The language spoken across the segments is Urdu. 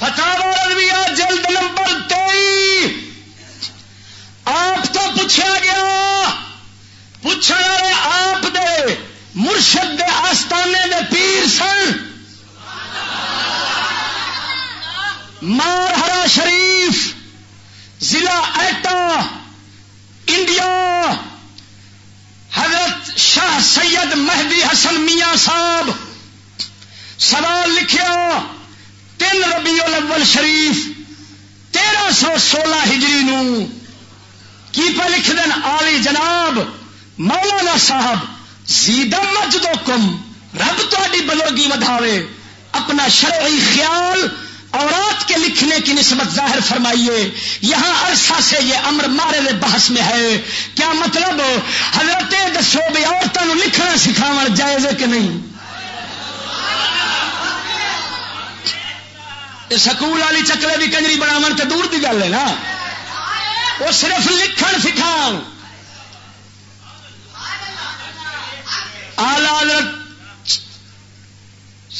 فتاوی رضویہ جلد نمبر 23 آپ تو پوچھا گیا، پوچھنے والے آپ دے مرشد دے آستانے دے پیر سن، مارہرا شریف ضلع ایٹا انڈیا، حضرت شاہ سید مہدی حسن میاں صاحب سوال لکھیا 3 ربیع الاول شریف 1316 ہجری نو کی پہ لکھ دین آلی جناب مولانا صاحب زیدہ مجدکم، رب تہاڈی بزرگی ودھاوے، اپنا شرعی خیال اورات کے لکھنے کی نسبت ظاہر فرمائیے۔ یہاں عرصہ سے یہ امر مارے بحث میں ہے، کیا مطلب حضرت دسو بھی عورتوں لکھنا سکھاو جائز ہے کہ نہیں؟ سکول والی چکلے بھی کنجری بناو تو دور کی گل ہے نا، وہ صرف لکھن سکھاؤ۔ آلہ حضرت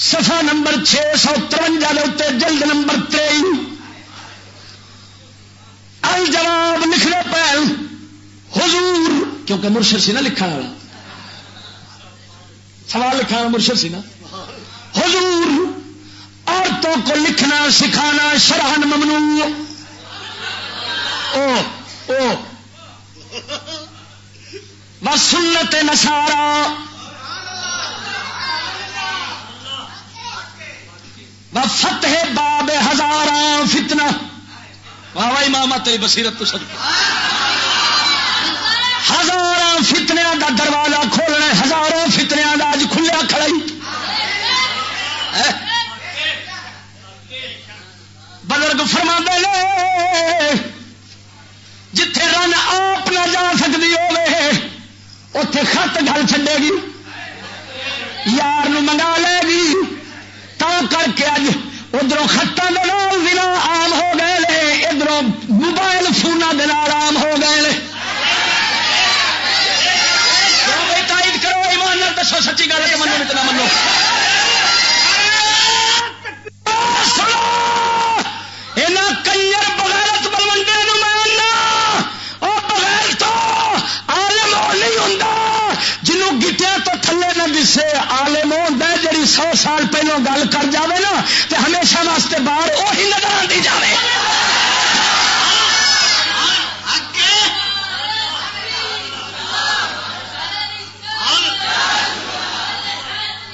صفحہ نمبر 653 جلد نمبر 23 الجواب لکھنے پہ حضور، کیونکہ مرشد سی نا لکھنے والا، سوال لکھنے والا مرشد سی نا، حضور عورتوں کو لکھنا سکھانا شرعن ممنوع، و سنت نصارا و فتح باب ہزاراں فتنہ، واہ واہ امام تیری بصیرت تو صدقہ، ہزاراں فتنیاں دا دروازہ کھولنا، ہزاروں فتنیاں دا اج کھلیا کھڑا ہی۔ بزرگ فرماندے نے جتھے رن آپ نہ جا سکتی ہوے اتے خط گل چھڈے گی، یار نو منگا لے گی، تا کر کے اج ادھروں خطاں دے نال زنا عام ہو گئے نے، ادھروں موبائل فوناں دے نال عام ہو گئے نے۔ تائید کرو، ایمان نال دسو سچی گل ہے، منو اتنا منو۔ کنجر بغیرت بلوڈے میں بغیر تو عالم نہیں ہوں، جنوں گٹیا تو تھلے نہ دسے عالم ہوتا ہے، جی 100 سال پہلوں گل کر جاوے نا تو ہمیشہ واسطے باہر وہی نظر آتی جائے۔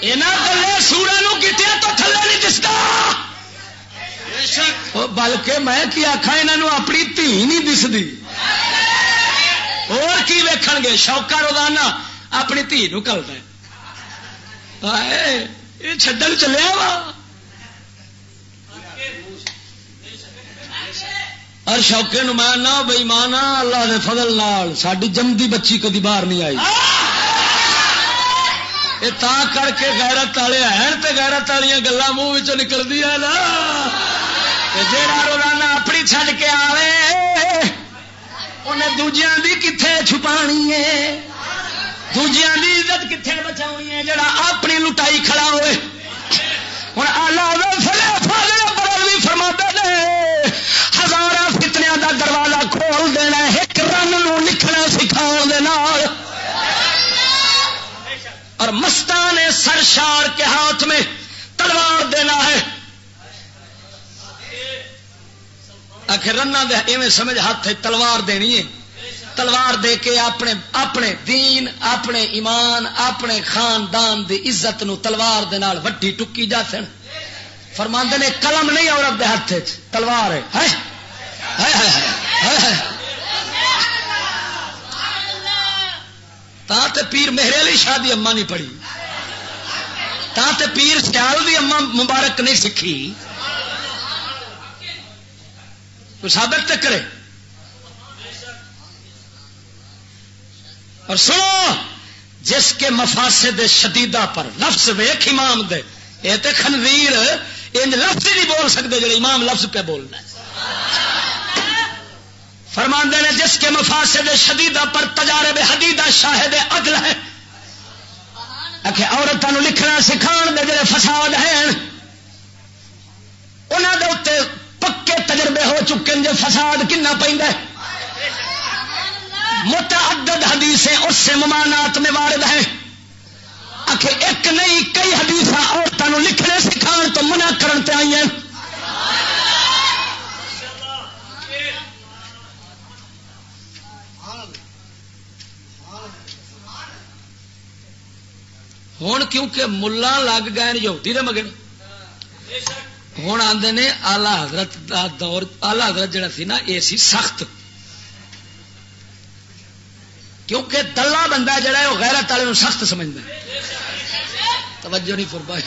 یہاں گلے سورا گٹیا تو تھلے نہیں دستا، بلکہ میں کی آخا یہاں اپنی دھی نہیں دستی، اور کی ویکھن گے؟ شوقا روزانہ اپنی دھی نو کلتا ہے، یہ چھڈن چلیا وا، اور شوقے نو میں نہ بئی مانا اللہ دے فضل نال ساری جمدی بچی کدی باہر نہیں آئی۔ یہ تا کر کے غیرت والے ہیں تے غیرت والی گلاں منہ نکلدی ہے نا، جیڑا روزانہ اپنی چھڈ کے آوے انہیں دوجیاں دی کتھے چھپانی ہے، دوجیاں دی عزت کتھے بچاؤنی ہے، جڑا اپنی لٹائی کھڑا ہوئے۔ ہن اعلی فاضل بھی فرماتے نے ہزاراں فتنیاں دا دروازہ کھول دینا ایک رن نو لکھنا سکھاؤ دے نال، اور مستان سرشار کے ہاتھ میں تلوار دینا ہے۔ آخر رنا دے ایویں سمجھ ہاتھ تلوار دینی ہے، تلوار دے کے اپنے دین، اپنے ایمان، اپنے خاندان دی عزت نو تلوار دے نال وڈی ٹکی جا سن۔ فرماندے نے قلم نہیں عورت دے ہاتھ تلوار ہے۔ تا تے پیر میرے علی شاہ دی اما نہیں پڑھی، تا تے پیر سیال دی اما مبارک نہیں سکھی، کوئی ثابت تک کرے۔ اور سنو، جس کے مفاسد شدیدہ پر لفظ ویکھ امام دے، یہ تے خنزیر انج لفظ نہیں بول سکتے جڑے امام لفظ پہ بولنا ہے۔ فرماندے نے جس کے مفاسد شدیدہ پر تجارب حدیدہ شاہد عدل ہے، کہ عورتوں لکھنا سکھان دے جڑے فساد ہیں انہاں دے اوتے چکے جو فساد کنا پیندا ہے. متعدد حدیثیں اس سے ممانعت میں وارد ہیں. آخر ایک نہیں کئی حدیث عورتوں لکھنے سکھان تو منع کرن تے آئی ہیں. ہوں کیونکہ ملا لگ گئے یہودی دے مگن ہوں آدھے نے آلہ حضرت دا دور آلہ حضرت جڑا سی نا یہ سی سخت کیونکہ دلہ بندہ جڑا ہے وہ غیرت والے سخت سمجھتا ہے. توجہ نہیں فرمائی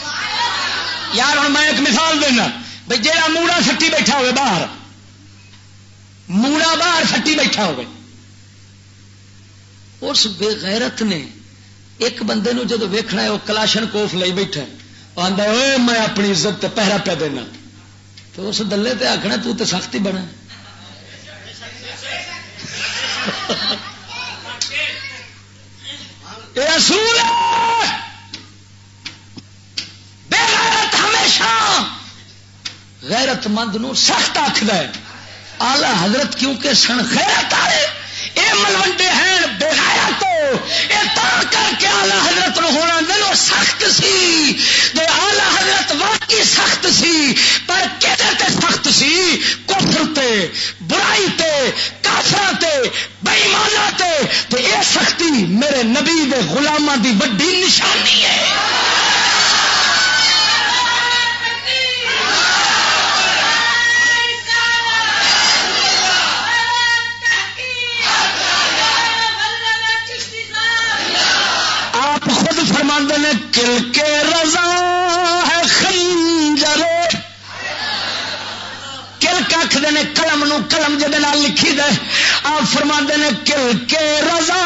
یار. ہوں میں ایک مثال دینا بھائی جہاں موڑا سٹی بیٹھا ہوئے باہر موڑا باہر سٹی بیٹھا ہوئے اس بے غیرت نے ایک بندے نو جدو ویکھنا ہے وہ کلاشن کوف لئی بیٹھا آندا اوے میں اپنی عزت تے پہرا پہ دینا تو اس دلے تے آکھنا تو تے سختی بنا. یہ اصول ہے. بے غیرت ہمیشہ غیرت مند نو سخت آکھدا ہے. آلہ حضرت کیونکہ سن غیرت والے یہ ملوڈے ہیں بے غیرت یہ تا کر کے آلہ حضرت نو ہونا دلو سخت سی. آلہ حضرت واقعی سخت سی پر کدھر تے سخت سی کفر تے برائی تے کافراں تے بے ایماناں تے تو یہ سختی میرے نبی دے غلاماں دی بڑی نشانی ہے. فرماندے نے کل کے رضا ہے خنجر کل کھ دے قلم نو قلم جے نال لکھی دے آپ فرماندے نے کل کے رضا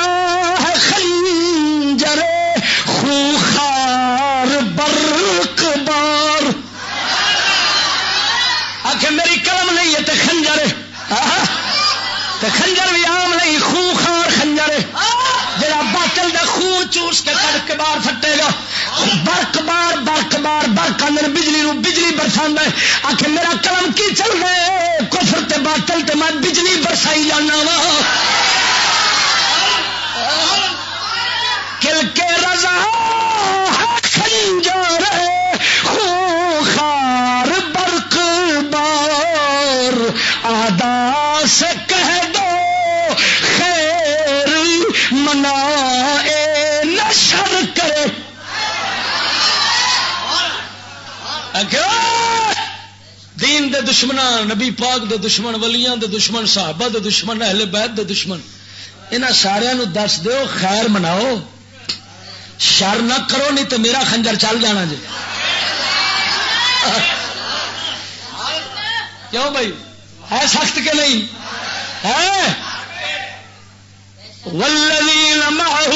ہے خنجر خوخار برق بار. آخر میری قلم نہیں ہے تے خنجر تے خنجر بھی عام نہیں خوخار خنجر جڑا باطل دا خون چوس کے کٹ کے باہر سٹے گا. برق بار برق بار برق اندر بجلی نو بجلی برساندا ہے. آخر میرا قلم کی چل گئے کفر تے باطل تے میں بجلی برسائی جانا وا. کل کے رضا خنجر خوخار برق بار آدا سے کہہ دو خیر منا نشر کرے. دین دے دشمن نبی پاک دے دشمن ولیاں دے دشمن صحابہ دے دشمن اہل بیت دے دشمن انہاں سارے نو دس دیو خیر مناؤ شر نہ کرو نہیں تو میرا خنجر چل جانا جی. کیوں بھائی ہے سخت کے نہیں ہے. والذین معه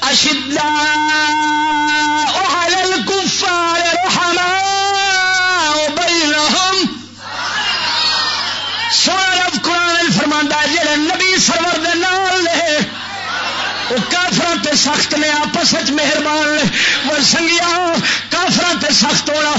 اشداء علی الکفار رحماء بینہم. سورہ رب قرآن فرماندا ہے جڑے نبی سرور دے نال نے وہ کافراں تے سخت نے آپس وچ مہربان نے. وہ سنگیا کافراں تے سخت ہونا